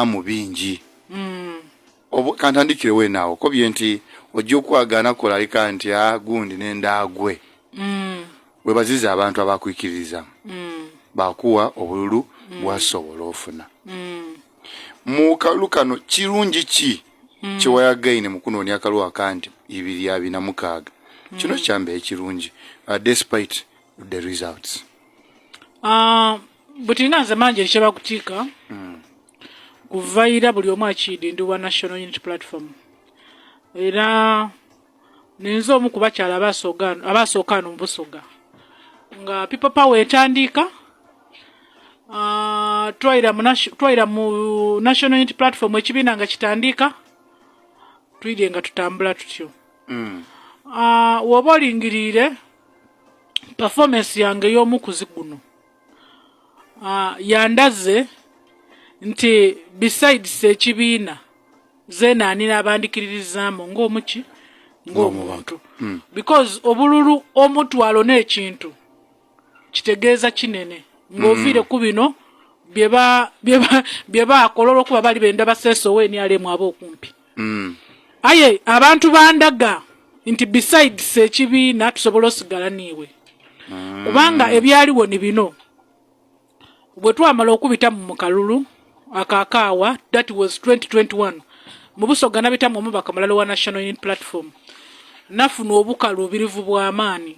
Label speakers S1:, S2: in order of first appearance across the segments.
S1: mu bingi kantandikire we naawo kobye nti ojja okwagana kolalika nti gundi n'endaagwe webaziza abantu abakwikiririza bakuwa obululu bwasobola ofuna mu kalulu kano kirungi ki kiwayagaine mu kunoonya akalulu akanti 226 kino kyambe ekirungi despite the results
S2: butinga nze manje likyaba kutika kuvaira buli omu akidi ndi wa National Unity Platform era ninzo omu ku bakyala abasookaano mu Busoga nga people power etandika twaira mu National Unity Platform ekibiina nga kitandika twide nga tutambula tutyo woba olingirire performance yange y'omukuzi guno yandaze nti besides ekibiina zenaani n'abandikiririzaamu ng'omuki ng'omuntu because obululu omutwalo n'ekintu kitegeeza kinene ng'oviire ku bino bye baakola olw'okuba bali benda baseesoweeni alemu ab'okumpi aye abantu bandaga nti besides ekibiina tusobola osigala niiwe kubanga ebyaliwo ni bino bwe twamala okubita mu kalulu akakaawa that was 2021 mu Busoga nabitamu omubaka mulala wa National Unity Platform nafuna obukalubirivu bw'amaani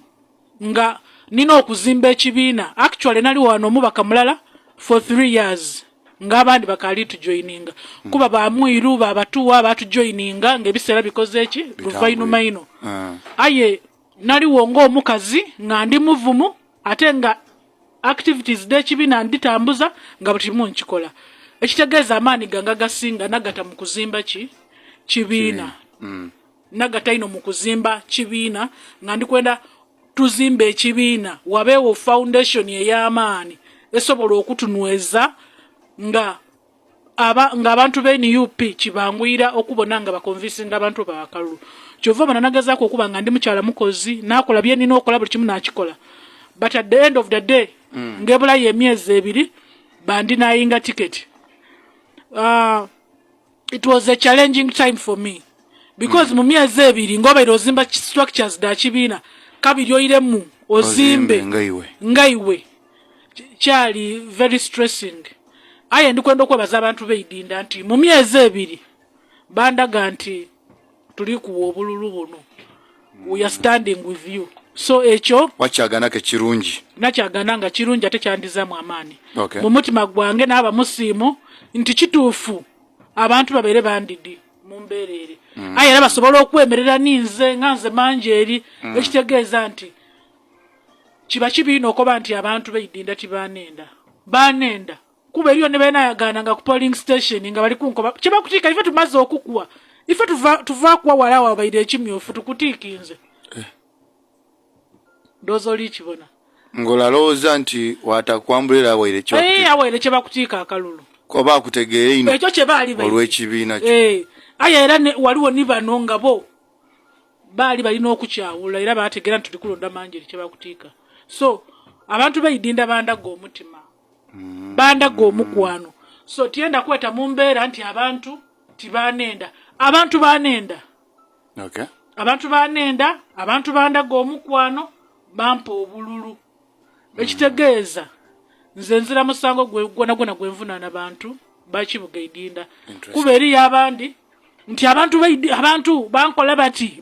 S2: nga nina okuzimba ekibiina actually nali wano omubaka mulala for 3 years nga abandi bakali tujoininga kuba bamwiru babatuwa batujoininga ng'ebiseera bikoze eki luvainuma ino aye nali wongo omukazi nga ndi muvumu ate nga activities d'ekibiina nditambuza nga butimu nkikola ekitegeeza amaani ganga gasinga nagata mu kuzimba kibiina nagata ino mu kuzimba kibiina nga ndikwenda tuzimba ekibiina wabeewo foundation ey'amaani esobola okutunweza nga abantu b'NUP kibangwira okubona nga bakonvinsinga abantu bakalulu kyova bananagazaako okuba nga ndi mukyala mukozi nakola bye nina okola buli kimu nakikola but at the end of the day ngebulayo emyezi 2 bandi nayinga ticket it was a challenging time for me because mu myezi 2 ngobaire ozimba structures da kibiina kabiri oiremu ozimbe ngaiwe kyali very stressing aye ndikwenda okwebaza abantu beidinda nti mu myezi 2 bandaga nti tuli kuwa obululu buno we are standing with you so ekyo
S1: wakyagana ke kirungi
S2: nakyagana nga kirungi ate kyandizaamu amaani mu mutima gwange n'aba musiimu nti kituufu abantu babeere bandidi mu mbeerere aye era basobola okwemerera ninze nga nze Manjeeri ekitegeeza nti kiba kibiina okuba nti abantu beidinda banenda kuba eriyo ne beenayagana nga ku polling station nga bali kunkoba kiba kutika ife tumaze okukuwa ife tuva kuwa walawa abaire ekimyufu tukutiikinze dozoli kibona
S1: ngola looza nti watakwambulira waire kyo
S2: awaire kye bakutiika akalulu
S1: koba akutegeere ino
S2: ekyo kye baali
S1: olw'ekibiina kyo
S2: aye era waliwo ni bano nga bo baali balina okukyawula era baategeera nti tuli kulonda Manjeeri kye bakutiika so abantu beidinda bandaga omutima bandaga omukwano so tienda kweta mu mbeera nti abantu tibanenda abantu bandaga omukwano bampa obululu ekitegeeza nze nzira musango gwona gwenvunaana abantu bakibuga idinda kuba eriyo abandi nti abantu bankola bati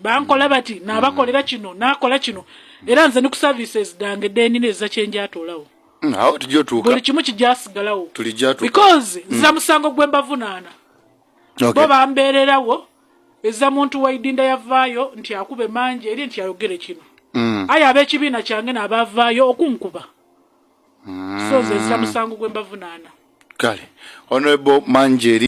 S2: n'abakolera kino n'akola kino era nze ni ku services dange deni neza kyenjatolawo
S1: awo tujotuuka
S2: buli kimu kijasigalawo because nzira musango gwembavunaana bo bambeererawo eza muntu waidinda yavaayo nti akube Manjeeri nti ayogere kino aye ab'ekibiina kyange n'abavaayo okunkuba so nze nzira musango gwembavunaana
S1: kale Honorable Manjeeri